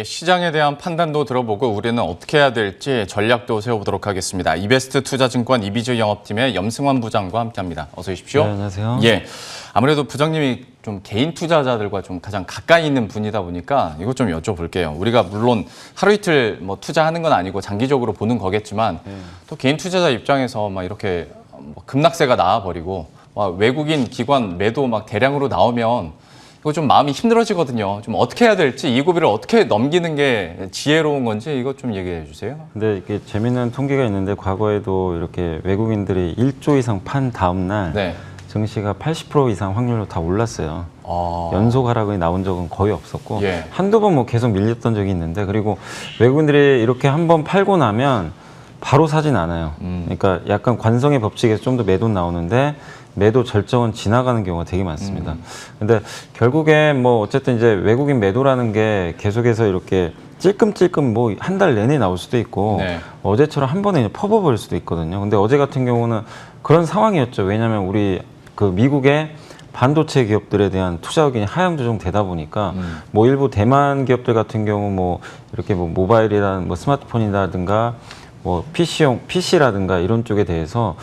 시장에 대한 판단도 들어보고 우리는 어떻게 해야 될지 전략도 세워보도록 하겠습니다. 이베스트 투자증권 이비즈 영업팀의 염승환 부장과 함께합니다. 어서 오십시오. 네, 안녕하세요. 예, 아무래도 부장님이 좀 개인 투자자들과 좀 가장 가까이 있는 분이다 보니까 이것 좀 여쭤볼게요. 우리가 물론 하루 이틀 뭐 투자하는 건 아니고 장기적으로 보는 거겠지만 또 개인 투자자 입장에서 막 이렇게 급락세가 나와버리고 외국인 기관 매도 막 대량으로 나오면 이거 좀 마음이 힘들어지거든요. 좀 어떻게 해야 될지, 이 고비를 어떻게 넘기는 게 지혜로운 건지 이것 좀 얘기해 주세요. 근데 이게 재밌는 통계가 있는데 과거에도 이렇게 외국인들이 1조 이상 판 다음 날 네. 증시가 80% 이상 확률로 다 올랐어요. 연속 하락이 나온 적은 거의 없었고 예. 한두 번 뭐 계속 밀렸던 적이 있는데, 그리고 외국인들이 이렇게 한번 팔고 나면 바로 사진 않아요. 그러니까 약간 관성의 법칙에서 좀 더 매도 나오는데 매도 절정은 지나가는 경우가 되게 많습니다. 근데 결국에 뭐 어쨌든 이제 외국인 매도라는 게 계속해서 이렇게 찔끔찔끔 뭐 한 달 내내 나올 수도 있고 네. 어제처럼 한 번에 퍼버버릴 수도 있거든요. 근데 어제 같은 경우는 그런 상황이었죠. 왜냐하면 우리 그 미국의 반도체 기업들에 대한 투자 의견이 하향 조정되다 보니까 뭐 일부 대만 기업들 같은 경우 뭐 이렇게 뭐 모바일이라든 뭐 스마트폰이라든가 뭐 PC라든가 이런 쪽에 대해서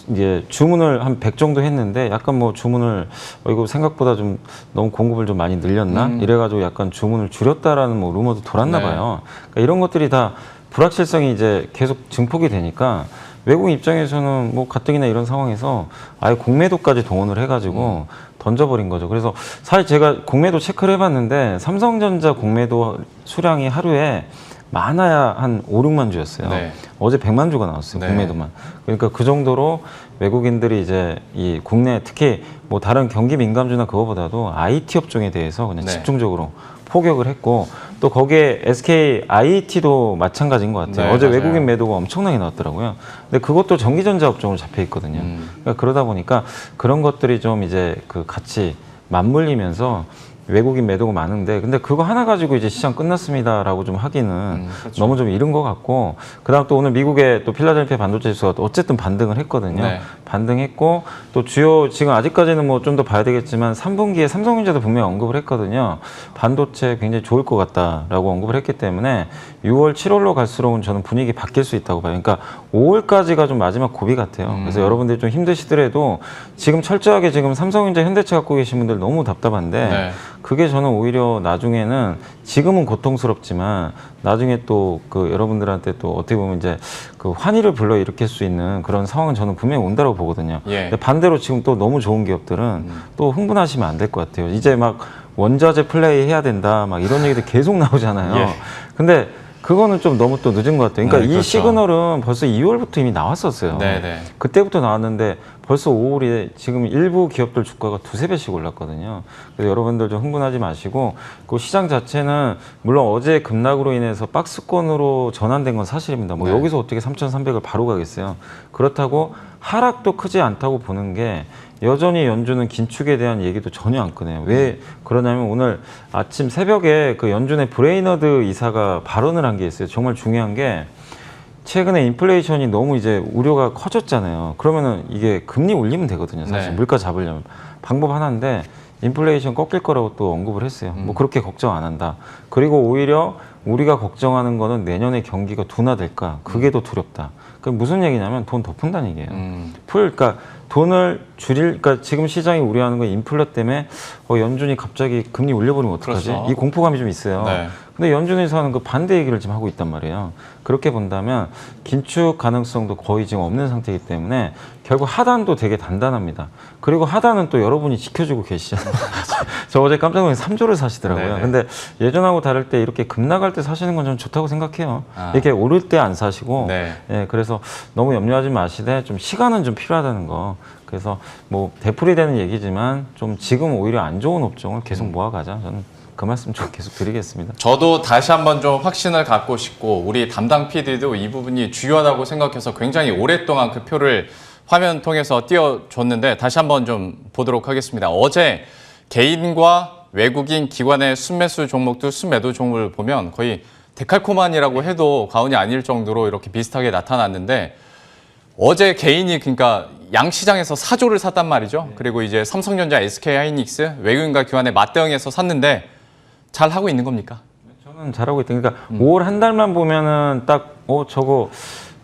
이제 주문을 한 100 정도 했는데 약간 뭐 주문을 이거 생각보다 좀 너무 공급을 좀 많이 늘렸나? 이래가지고 약간 주문을 줄였다라는 뭐 루머도 돌았나 봐요. 그러니까 이런 것들이 다 불확실성이 이제 계속 증폭이 되니까 외국 입장에서는 뭐 가뜩이나 이런 상황에서 아예 공매도까지 동원을 해가지고 던져버린 거죠. 그래서 사실 제가 공매도 체크를 해봤는데 삼성전자 공매도 수량이 하루에 많아야 한 5, 6만 주였어요. 네. 어제 100만 주가 나왔어요. 네. 공매도만. 그러니까 그 정도로 외국인들이 이제 이 국내 특히 뭐 다른 경기 민감주나 그거보다도 IT 업종에 대해서 그냥 네. 집중적으로 포격을 했고, 또 거기에 SK IT도 마찬가지인 것 같아요. 네, 어제 맞아요. 외국인 매도가 엄청나게 나왔더라고요. 근데 그것도 전기전자 업종으로 잡혀 있거든요. 그러니까 그러다 보니까 그런 것들이 좀 이제 그 같이 맞물리면서 외국인 매도가 많은데, 근데 그거 하나 가지고 이제 시장 끝났습니다라고 좀 하기는 그렇죠. 너무 좀 이른 것 같고, 그다음 또 오늘 미국의 또 필라델피아 반도체 지수가 어쨌든 반등을 했거든요. 네. 반등했고, 또 주요 지금 아직까지는 뭐 좀 더 봐야 되겠지만 3분기에 삼성전자도 분명히 언급을 했거든요. 반도체 굉장히 좋을 것 같다라고 언급을 했기 때문에 6월, 7월로 갈수록은 저는 분위기 바뀔 수 있다고 봐요. 그러니까 5월까지가 좀 마지막 고비 같아요. 그래서 여러분들이 좀 힘드시더라도 지금 철저하게 지금 삼성전자, 현대차 갖고 계신 분들 너무 답답한데 네. 그게 저는 오히려 나중에는 지금은 고통스럽지만 나중에 또 그 여러분들한테 또 어떻게 보면 이제 그 환희를 불러일으킬 수 있는 그런 상황은 저는 분명히 온다고 보거든요. 예. 근데 반대로 지금 또 너무 좋은 기업들은 또 흥분하시면 안 될 것 같아요. 이제 막 원자재 플레이 해야 된다 막 이런 얘기들 계속 나오잖아요. 예. 근데 그거는 좀 너무 또 늦은 것 같아요. 그러니까 이 그렇죠. 시그널은 벌써 2월부터 이미 나왔었어요. 네네. 그때부터 나왔는데 벌써 5월에 지금 일부 기업들 주가가 두세 배씩 올랐거든요. 그래서 여러분들 좀 흥분하지 마시고, 그 시장 자체는 물론 어제 급락으로 인해서 박스권으로 전환된 건 사실입니다. 뭐 네. 여기서 어떻게 3,300을 바로 가겠어요. 그렇다고 하락도 크지 않다고 보는 게, 여전히 연준은 긴축에 대한 얘기도 전혀 안 꺼내요. 왜 그러냐면 오늘 아침 새벽에 그 연준의 브레이너드 이사가 발언을 한 게 있어요. 정말 중요한 게, 최근에 인플레이션이 너무 이제 우려가 커졌잖아요. 그러면은 이게 금리 올리면 되거든요. 사실 네. 물가 잡으려면 방법 하나인데, 인플레이션 꺾일 거라고 또 언급을 했어요. 뭐 그렇게 걱정 안 한다. 그리고 오히려 우리가 걱정하는 거는 내년에 경기가 둔화될까, 그게 더 두렵다. 그 무슨 얘기냐면 돈 더 푼다는 얘기예요. 그러니까 돈을 그러니까 지금 시장이 우려하는 건 인플레 때문에 연준이 갑자기 금리 올려버리면 어떡하지? 그렇죠. 이 공포감이 좀 있어요. 네. 근데 연준에서 하는 그 반대 얘기를 지금 하고 있단 말이에요. 그렇게 본다면 긴축 가능성도 거의 지금 없는 상태이기 때문에 결국 하단도 되게 단단합니다. 그리고 하단은 또 여러분이 지켜주고 계시잖아요. 저 어제 깜짝 놀라서 3조를 사시더라고요. 네네. 근데 예전하고 다를 때 이렇게 급락할 때 사시는 건 저는 좋다고 생각해요. 아. 이렇게 오를 때 안 사시고, 네. 예, 그래서 너무 염려하지 마시되 좀 시간은 좀 필요하다는 거. 그래서 뭐 되풀이 되는 얘기지만 좀 지금 오히려 안 좋은 업종을 계속 모아가자. 저는 그 말씀 좀 계속 드리겠습니다. 저도 다시 한번 좀 확신을 갖고 싶고, 우리 담당 PD도 이 부분이 중요하다고 생각해서 굉장히 오랫동안 그 표를 화면 통해서 띄워줬는데 다시 한번 좀 보도록 하겠습니다. 어제 개인과 외국인 기관의 순매수 종목도 순매도 종목을 보면 거의 데칼코마니라고 해도 과언이 아닐 정도로 이렇게 비슷하게 나타났는데, 어제 개인이 그러니까 양시장에서 4조를 샀단 말이죠. 그리고 이제 삼성전자, SK 하이닉스 외국인과 기관에 맞대응해서 샀는데 잘 하고 있는 겁니까? 저는 잘하고 있다. 그러니까 5월 한 달만 보면은 딱 저거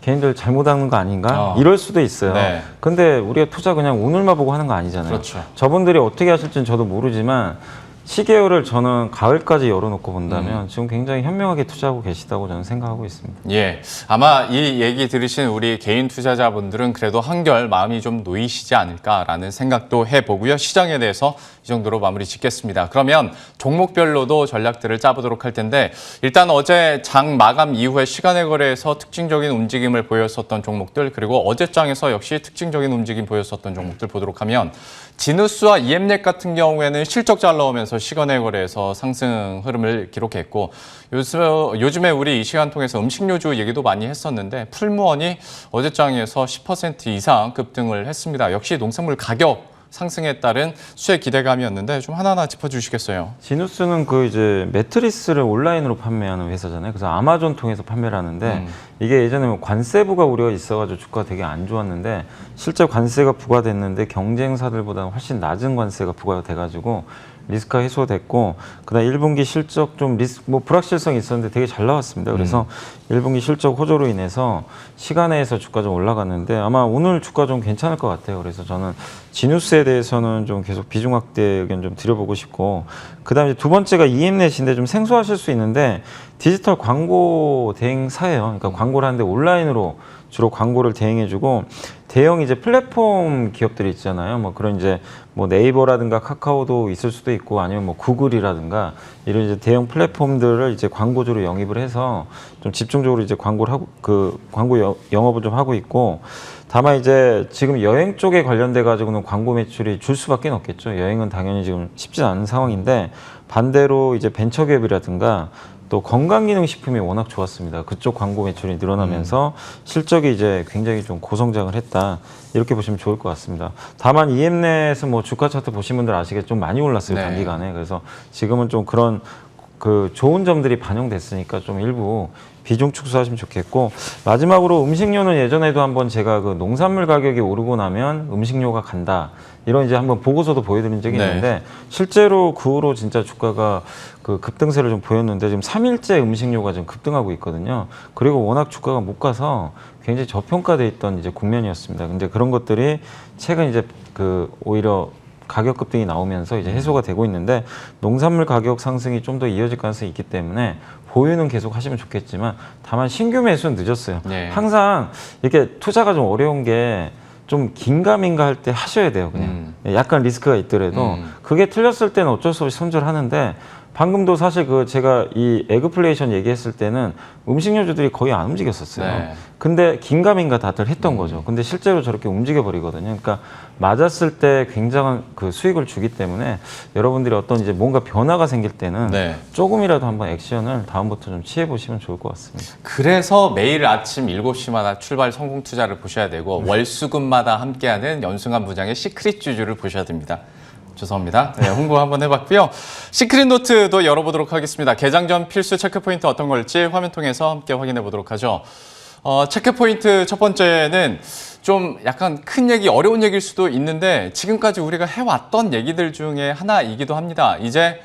개인들 잘못하는 거 아닌가? 이럴 수도 있어요. 네. 근데 우리가 투자 그냥 오늘만 보고 하는 거 아니잖아요. 그렇죠. 저분들이 어떻게 하실지는 저도 모르지만 시계열을 저는 가을까지 열어놓고 본다면 지금 굉장히 현명하게 투자하고 계시다고 저는 생각하고 있습니다. 예, 아마 이 얘기 들으신 우리 개인 투자자분들은 그래도 한결 마음이 좀 놓이시지 않을까라는 생각도 해보고요. 시장에 대해서 이 정도로 마무리 짓겠습니다. 그러면 종목별로도 전략들을 짜보도록 할 텐데 일단 어제 장 마감 이후에 시간의 거래에서 특징적인 움직임을 보였었던 종목들 그리고 어제 장에서 역시 특징적인 움직임 보였었던 종목들 보도록 하면 지누스와 EM넷 같은 경우에는 실적 잘 나오면서 시간의 거래에서 상승 흐름을 기록했고 요즘에 우리 이 시간 통해서 음식료주 얘기도 많이 했었는데 풀무원이 어제 장에서 10% 이상 급등을 했습니다. 역시 농산물 가격 상승에 따른 수혜 기대감이었는데 좀 하나하나 짚어주시겠어요? 지누스는 그 이제 매트리스를 온라인으로 판매하는 회사잖아요. 그래서 아마존 통해서 판매를 하는데 이게 예전에 뭐 관세부가 우려가 있어가지고 주가가 되게 안 좋았는데 실제 관세가 부과됐는데 경쟁사들보다는 훨씬 낮은 관세가 부과가 돼가지고 리스크가 해소됐고 그다음 1분기 실적 좀 뭐 불확실성이 있었는데 되게 잘 나왔습니다. 그래서 1분기 실적 호조로 인해서 시간에서 주가 좀 올라갔는데 아마 오늘 주가 좀 괜찮을 것 같아요. 그래서 저는 지누스에 대해서는 좀 계속 비중 확대 의견 좀 드려보고 싶고 그다음에 두 번째가 EM넷인데 좀 생소하실 수 있는데 디지털 광고 대행사예요. 그러니까 광고를 하는데 온라인으로 주로 광고를 대행해주고 대형 이제 플랫폼 기업들이 있잖아요. 뭐 그런 이제 뭐 네이버라든가 카카오도 있을 수도 있고 아니면 뭐 구글이라든가 이런 이제 대형 플랫폼들을 이제 광고주로 영입을 해서 좀 집중적으로 이제 광고를 하고 그 광고 영업을 좀 하고 있고 다만 이제 지금 여행 쪽에 관련돼 가지고는 광고 매출이 줄 수밖에 없겠죠. 여행은 당연히 지금 쉽지 않은 상황인데 반대로 이제 벤처기업이라든가 또 건강기능식품이 워낙 좋았습니다. 그쪽 광고 매출이 늘어나면서 실적이 이제 굉장히 좀 고성장을 했다. 이렇게 보시면 좋을 것 같습니다. 다만 EM넷은 뭐 주가 차트 보신 분들 아시겠지만 좀 많이 올랐어요. 네. 단기간에. 그래서 지금은 좀 그런 그 좋은 점들이 반영됐으니까 좀 일부 비중 축소하시면 좋겠고 마지막으로 음식료는 예전에도 한번 제가 그 농산물 가격이 오르고 나면 음식료가 간다 이런 이제 한번 보고서도 보여드린 적이 네. 있는데 실제로 그 후로 진짜 주가가 그 급등세를 좀 보였는데 지금 3일째 음식료가 좀 급등하고 있거든요. 그리고 워낙 주가가 못 가서 굉장히 저평가돼 있던 이제 국면이었습니다. 근데 그런 것들이 최근 이제 그 오히려 가격 급등이 나오면서 이제 해소가 되고 있는데 농산물 가격 상승이 좀 더 이어질 가능성이 있기 때문에 보유는 계속 하시면 좋겠지만 다만 신규 매수는 늦었어요. 네. 항상 이렇게 투자가 좀 어려운 게 좀 긴가민가 할 때 하셔야 돼요. 그냥 약간 리스크가 있더라도 그게 틀렸을 때는 어쩔 수 없이 손절하는데 방금도 사실 그 제가 이 에그플레이션 얘기했을 때는 음식료주들이 거의 안 움직였었어요. 네. 근데 긴가민가 다들 했던 거죠. 근데 실제로 저렇게 움직여 버리거든요. 그러니까 맞았을 때 굉장한 그 수익을 주기 때문에 여러분들이 어떤 이제 뭔가 변화가 생길 때는 네. 조금이라도 한번 액션을 다음부터 좀 취해 보시면 좋을 것 같습니다. 그래서 매일 아침 7시마다 출발 성공 투자를 보셔야 되고 월수금마다 함께하는 연승환 부장의 시크릿 주주를 보셔야 됩니다. 죄송합니다. 네, 홍보 한번 해봤고요. 시크릿 노트도 열어보도록 하겠습니다. 개장 전 필수 체크포인트 어떤 걸지 화면 통해서 함께 확인해 보도록 하죠. 체크포인트 첫 번째는 좀 약간 큰 얘기, 어려운 얘기일 수도 있는데 지금까지 우리가 해왔던 얘기들 중에 하나이기도 합니다. 이제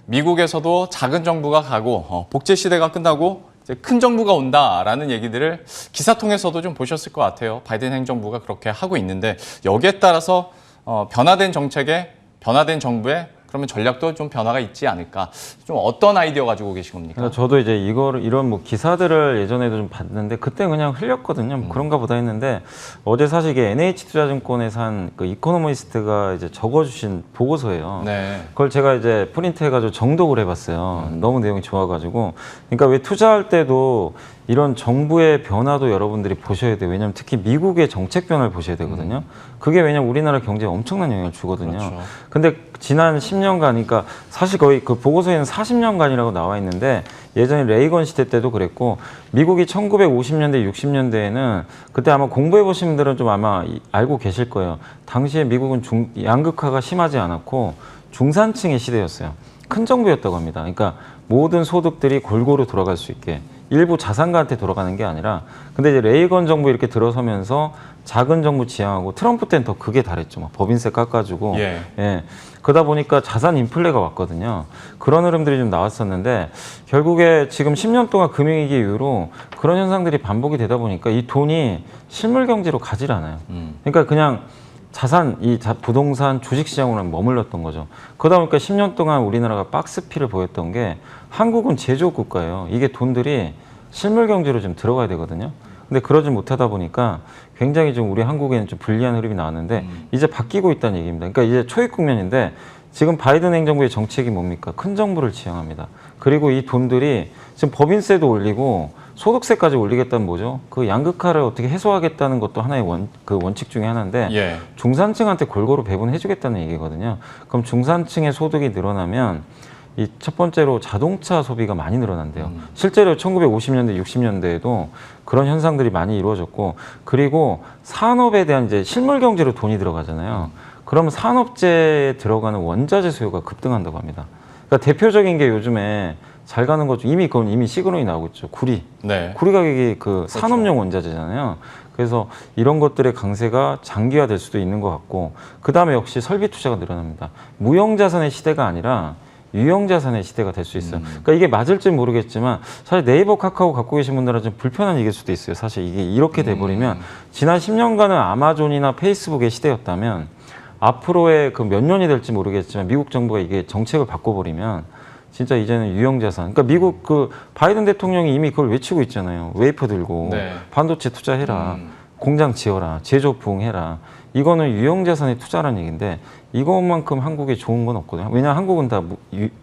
미국에서도 작은 정부가 가고 복제 시대가 끝나고 이제 큰 정부가 온다라는 얘기들을 기사 통해서도 좀 보셨을 것 같아요. 바이든 행정부가 그렇게 하고 있는데 여기에 따라서 변화된 정책에 변화된 정부에 그러면 전략도 좀 변화가 있지 않을까? 좀 어떤 아이디어 가지고 계신 겁니까? 그러니까 저도 이제 이런 뭐 기사들을 예전에도 좀 봤는데 그때 그냥 흘렸거든요. 뭐 그런가 보다 했는데 어제 사실 이게 NH투자증권에서 한 그 이코노미스트가 이제 적어주신 보고서예요. 네. 그걸 제가 이제 프린트해가지고 정독을 해봤어요. 너무 내용이 좋아가지고. 그러니까 왜 투자할 때도 이런 정부의 변화도 여러분들이 보셔야 돼요. 왜냐하면 특히 미국의 정책 변화를 보셔야 되거든요. 그게 왜냐면 우리나라 경제에 엄청난 영향을 주거든요. 그렇죠. 근데 지난 10년간, 그러니까 사실 거의 그 보고서에는 40년간이라고 나와 있는데 예전에 레이건 시대 때도 그랬고 미국이 1950년대, 60년대에는 그때 아마 공부해 보신 분들은 좀 아마 알고 계실 거예요. 당시에 미국은 양극화가 심하지 않았고 중산층의 시대였어요. 큰 정부였다고 합니다. 그러니까 모든 소득들이 골고루 돌아갈 수 있게 일부 자산가한테 돌아가는 게 아니라 근데 이제 레이건 정부 이렇게 들어서면서 작은 정부 지향하고 트럼프 때는 더 그게 달했죠. 막 법인세 깎아주고 예. 그러다 보니까 자산 인플레가 왔거든요. 그런 흐름들이 좀 나왔었는데 결국에 지금 10년 동안 금융위기 이후로 그런 현상들이 반복이 되다 보니까 이 돈이 실물 경제로 가질 않아요. 그러니까 그냥 자산, 부동산, 주식시장으로만 머물렀던 거죠. 그러다 보니까 10년 동안 우리나라가 박스피를 보였던 게 한국은 제조업 국가예요. 이게 돈들이 실물 경제로 좀 들어가야 되거든요. 근데 그러지 못하다 보니까 굉장히 좀 우리 한국에는 좀 불리한 흐름이 나왔는데 이제 바뀌고 있다는 얘기입니다. 그러니까 이제 초입 국면인데 지금 바이든 행정부의 정책이 뭡니까? 큰 정부를 지향합니다. 그리고 이 돈들이 지금 법인세도 올리고 소득세까지 올리겠다는 뭐죠? 그 양극화를 어떻게 해소하겠다는 것도 하나의 원칙 중에 하나인데 중산층한테 골고루 배분해주겠다는 얘기거든요. 그럼 중산층의 소득이 늘어나면 이 첫 번째로 자동차 소비가 많이 늘어난대요. 실제로 1950년대, 60년대에도 그런 현상들이 많이 이루어졌고 그리고 산업에 대한 이제 실물 경제로 돈이 들어가잖아요. 그러면 산업재에 들어가는 원자재 수요가 급등한다고 합니다. 그러니까 대표적인 게 요즘에 잘 가는 것 중 그건 이미 시그널이 나오고 있죠. 구리. 구리 가격이 그 산업용 원자재잖아요. 그래서 이런 것들의 강세가 장기화될 수도 있는 것 같고 그 다음에 역시 설비 투자가 늘어납니다. 무형자산의 시대가 아니라 유형자산의 시대가 될 수 있어요. 그러니까 이게 맞을지 모르겠지만 사실 네이버, 카카오 갖고 계신 분들은 좀 불편한 얘기일 수도 있어요. 사실 이게 이렇게 돼버리면 지난 10년간은 아마존이나 페이스북의 시대였다면 앞으로의 그 몇 년이 될지 모르겠지만 미국 정부가 이게 정책을 바꿔버리면 진짜 이제는 유형자산. 그러니까 미국 그 바이든 대통령이 이미 그걸 외치고 있잖아요. 웨이퍼 들고 반도체 투자해라. 공장 지어라. 제조업 부흥해라. 이거는 유형자산에 투자라는 얘기인데 이것만큼 한국에 좋은 건 없거든요. 왜냐하면 한국은 다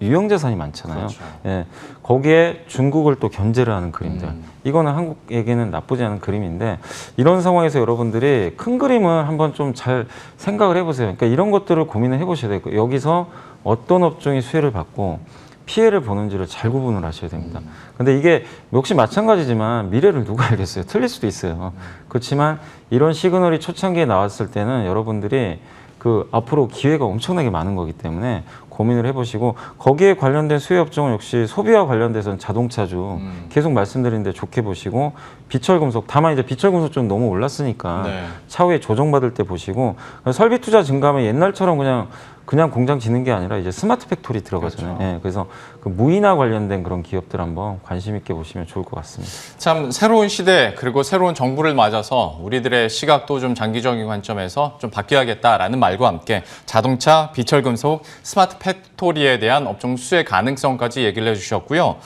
유형자산이 많잖아요. 예, 거기에 중국을 또 견제를 하는 그림들. 이거는 한국에게는 나쁘지 않은 그림인데 이런 상황에서 여러분들이 큰 그림을 한번 좀 잘 생각을 해보세요. 그러니까 이런 것들을 고민을 해보셔야 되고 여기서 어떤 업종이 수혜를 받고 피해를 보는지를 잘 구분을 하셔야 됩니다. 근데 이게 역시 마찬가지지만 미래를 누가 알겠어요? 틀릴 수도 있어요. 그렇지만 이런 시그널이 초창기에 나왔을 때는 여러분들이 그 앞으로 기회가 엄청나게 많은 거기 때문에 고민을 해보시고 거기에 관련된 수혜 업종은 역시 소비와 관련돼서는 자동차주 계속 말씀드리는데 좋게 보시고 비철금속 다만 이제 비철금속 좀 너무 올랐으니까 차후에 조정받을 때 보시고 설비 투자 증가하면 옛날처럼 그냥 공장 짓는 게 아니라 이제 스마트 팩토리 들어가잖아요. 예, 그래서 그 무인화 관련된 그런 기업들 한번 관심 있게 보시면 좋을 것 같습니다. 참 새로운 시대 그리고 새로운 정부를 맞아서 우리들의 시각도 좀 장기적인 관점에서 좀 바뀌어야겠다라는 말과 함께 자동차, 비철금속, 스마트 팩토리에 대한 업종 수혜 가능성까지 얘기를 해주셨고요.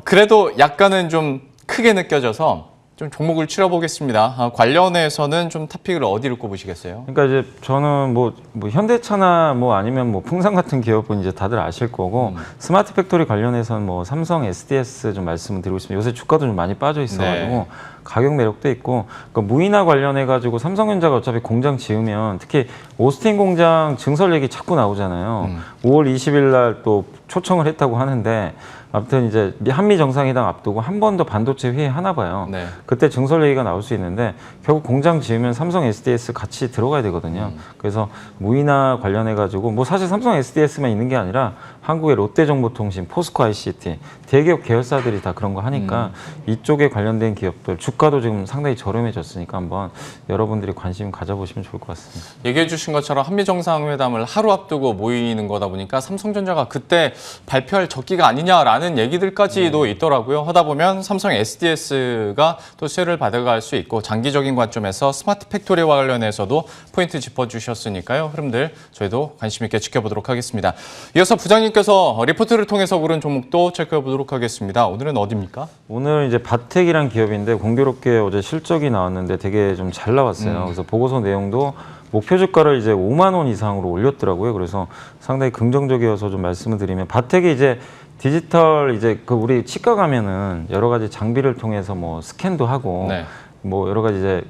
그래도 약간은 좀 크게 느껴져서 좀 종목을 치러보겠습니다. 관련해서는 좀 토픽을 어디를 꼽으시겠어요? 그러니까 이제 저는 뭐 현대차나 뭐 아니면 뭐 풍산 같은 기업은 이제 다들 아실 거고 스마트 팩토리 관련해서는 뭐 삼성, SDS 좀 말씀을 드리고 싶습니다. 요새 주가도 좀 많이 빠져 있어가지고 가격 매력도 있고 그러니까 무인화 관련해가지고 삼성전자가 어차피 공장 지으면 특히 오스틴 공장 증설 얘기 자꾸 나오잖아요. 5월 20일 날 또 초청을 했다고 하는데 아무튼 이제 한미 정상회담 앞두고 한 번 더 반도체 회의 하나 봐요. 그때 증설 얘기가 나올 수 있는데 결국 공장 지으면 삼성 SDS 같이 들어가야 되거든요. 그래서 무인화 관련해 가지고 뭐 사실 삼성 SDS만 있는 게 아니라 한국의 롯데정보통신, 포스코 ICT 대기업 계열사들이 다 그런 거 하니까 이쪽에 관련된 기업들 주가도 지금 상당히 저렴해졌으니까 한번 여러분들이 관심 가져보시면 좋을 것 같습니다. 얘기해 주신 것처럼 한미 정상회담을 하루 앞두고 모이는 거다 보니까 삼성전자가 그때 발표할 적기가 아니냐라는 얘기들까지도 있더라고요. 하다 보면 삼성 SDS가 또 수혜를 받아갈 수 있고 장기적인 관점에서 스마트 팩토리와 관련해서도 포인트 짚어주셨으니까요. 흐름들 저희도 관심 있게 지켜보도록 하겠습니다. 이어서 부장님께서 리포트를 통해서 고른 종목도 체크해 보도록 하겠습니다. 오늘은 어디입니까? 오늘 이제 바텍이란 기업인데 공교롭게 어제 실적이 나왔는데 되게 좀 잘 나왔어요. 그래서 보고서 내용도 목표 주가를 이제 5만 원 이상으로 올렸더라고요. 그래서 상당히 긍정적이어서 좀 말씀을 드리면 바텍이 이제 디지털 이제 그 우리 치과 가면은 여러 가지 장비를 통해서 뭐 스캔도 하고 뭐 여러 가지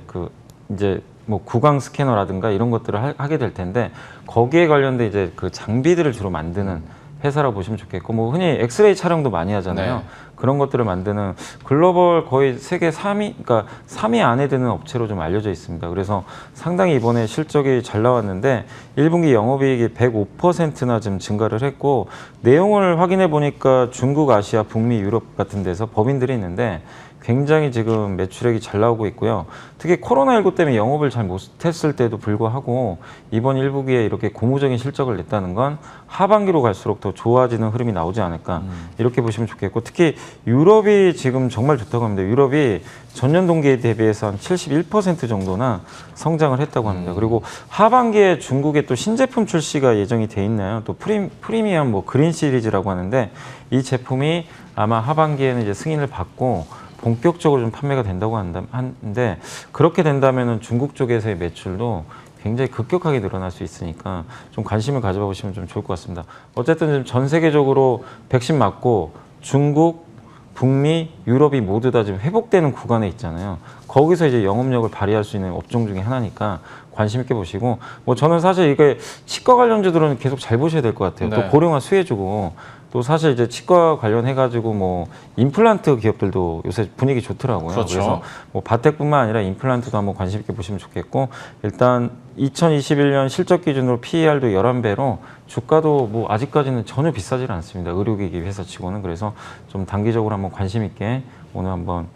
이제 뭐 구강 스캐너라든가 이런 것들을 하게 될 텐데 거기에 관련된 이제 그 장비들을 주로 만드는 회사라고 보시면 좋겠고, 뭐 흔히 엑스레이 촬영도 많이 하잖아요. 네. 그런 것들을 만드는 글로벌 거의 세계 3위, 그러니까 3위 안에 드는 업체로 좀 알려져 있습니다. 그래서 상당히 이번에 실적이 잘 나왔는데 1분기 영업이익이 105%나 지금 증가를 했고, 내용을 확인해 보니까 중국, 아시아, 북미, 유럽 같은 데서 법인들이 있는데 굉장히 지금 매출액이 잘 나오고 있고요. 특히 코로나19 때문에 영업을 잘 못했을 때도 불구하고 이번 1분기에 이렇게 고무적인 실적을 냈다는 건 하반기로 갈수록 더 좋아지는 흐름이 나오지 않을까 이렇게 보시면 좋겠고, 특히 유럽이 지금 정말 좋다고 합니다. 유럽이 전년 동기에 대비해서 한 71% 정도나 성장을 했다고 합니다. 그리고 하반기에 중국에 또 신제품 출시가 예정이 돼 있나요? 또 프리미엄 뭐 그린 시리즈라고 하는데 이 제품이 아마 하반기에는 이제 승인을 받고 본격적으로 좀 판매가 된다고 하는데, 그렇게 된다면은 중국 쪽에서의 매출도 굉장히 급격하게 늘어날 수 있으니까 좀 관심을 가져봐 보시면 좀 좋을 것 같습니다. 어쨌든 지금 전 세계적으로 백신 맞고 중국, 북미, 유럽이 모두 다 지금 회복되는 구간에 있잖아요. 거기서 이제 영업력을 발휘할 수 있는 업종 중에 하나니까 관심 있게 보시고, 뭐 저는 사실 이게 치과 관련주들은 계속 잘 보셔야 될 것 같아요. 네. 또 고령화 수혜주고, 또 사실 이제 치과 관련해가지고 뭐 임플란트 기업들도 요새 분위기 좋더라고요. 그렇죠. 그래서 뭐 바텍뿐만 아니라 임플란트도 한번 관심 있게 보시면 좋겠고, 일단 2021년 실적 기준으로 PER도 11배로 주가도 뭐 아직까지는 전혀 비싸질 않습니다. 의료기기 회사치고는. 그래서 좀 단기적으로 한번 관심 있게 오늘 한번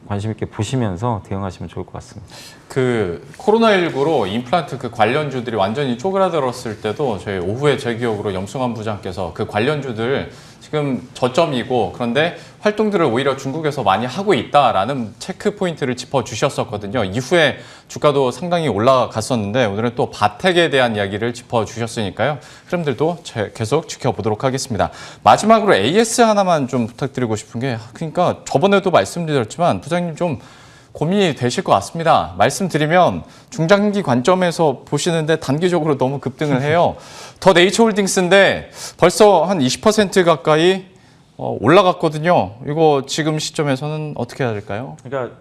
관심 있게 보시면서 대응하시면 좋을 것 같습니다. 그 코로나19로 임플란트 그 관련주들이 완전히 쪼그라들었을 때도 저희 오후에 제 기억으로 염승환 부장께서 그 관련주들 지금 저점이고, 그런데 활동들을 오히려 중국에서 많이 하고 있다라는 체크 포인트를 짚어주셨었거든요. 이후에 주가도 상당히 올라갔었는데 오늘은 또 바텍에 대한 이야기를 짚어주셨으니까요. 흐름들도 계속 지켜보도록 하겠습니다. 마지막으로 AS 하나만 좀 부탁드리고 싶은 게, 그러니까 저번에도 말씀드렸지만 부장님 좀 고민이 되실 것 같습니다. 말씀드리면 중장기 관점에서 보시는데 단기적으로 너무 급등을 해요. 더 네이처홀딩스인데 벌써 한 20% 가까이 올라갔거든요. 이거 지금 시점에서는 어떻게 해야 될까요? 그러니까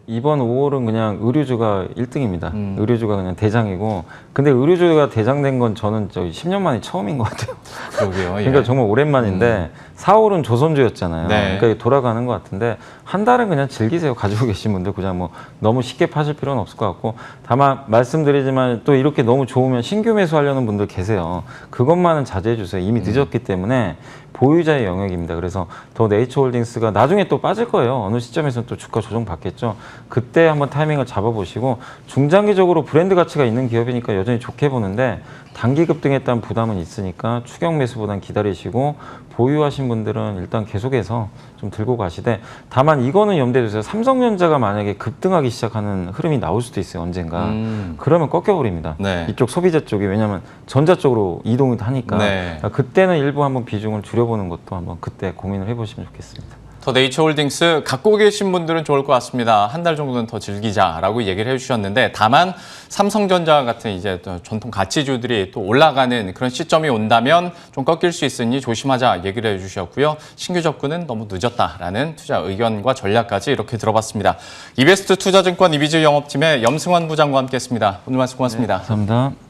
이번 5월은 그냥 의류주가 1등입니다. 의류주가 그냥 대장이고, 근데 의류주가 대장된 건 저는 10년 만에 처음인 것 같아요. 그러게요. 그러니까 정말 오랜만인데 4월은 조선주였잖아요. 네. 그러니까 돌아가는 것 같은데 한 달은 그냥 즐기세요. 가지고 계신 분들 그냥 뭐 너무 쉽게 파실 필요는 없을 것 같고, 다만 말씀드리지만 또 이렇게 너무 좋으면 신규 매수하려는 분들 계세요. 그것만은 자제해 주세요. 이미 늦었기 때문에 보유자의 영역입니다. 그래서 더 네이처홀딩스가 나중에 또 빠질 거예요. 어느 시점에서는 또 주가 조정 받겠죠. 그때 한번 타이밍을 잡아보시고, 중장기적으로 브랜드 가치가 있는 기업이니까 여전히 좋게 보는데 단기 급등했다는 부담은 있으니까 추격 매수보단 기다리시고, 보유하신 분들은 일단 계속해서 좀 들고 가시되, 다만 이거는 염두에 두세요. 삼성전자가 만약에 급등하기 시작하는 흐름이 나올 수도 있어요. 언젠가. 그러면 꺾여버립니다. 네. 이쪽 소비자 쪽이. 왜냐하면 전자 쪽으로 이동을 하니까. 네. 그때는 일부 한번 비중을 줄여보는 것도 한번 그때 고민을 해보시면 좋겠습니다. 더 네이처홀딩스 갖고 계신 분들은 좋을 것 같습니다. 한 달 정도는 더 즐기자라고 얘기를 해주셨는데, 다만 삼성전자 같은 이제 또 전통 가치주들이 또 올라가는 그런 시점이 온다면 좀 꺾일 수 있으니 조심하자 얘기를 해주셨고요. 신규 접근은 너무 늦었다라는 투자 의견과 전략까지 이렇게 들어봤습니다. 이베스트 투자증권 이비즈 영업팀의 염승환 부장과 함께했습니다. 오늘 말씀 고맙습니다. 감사합니다.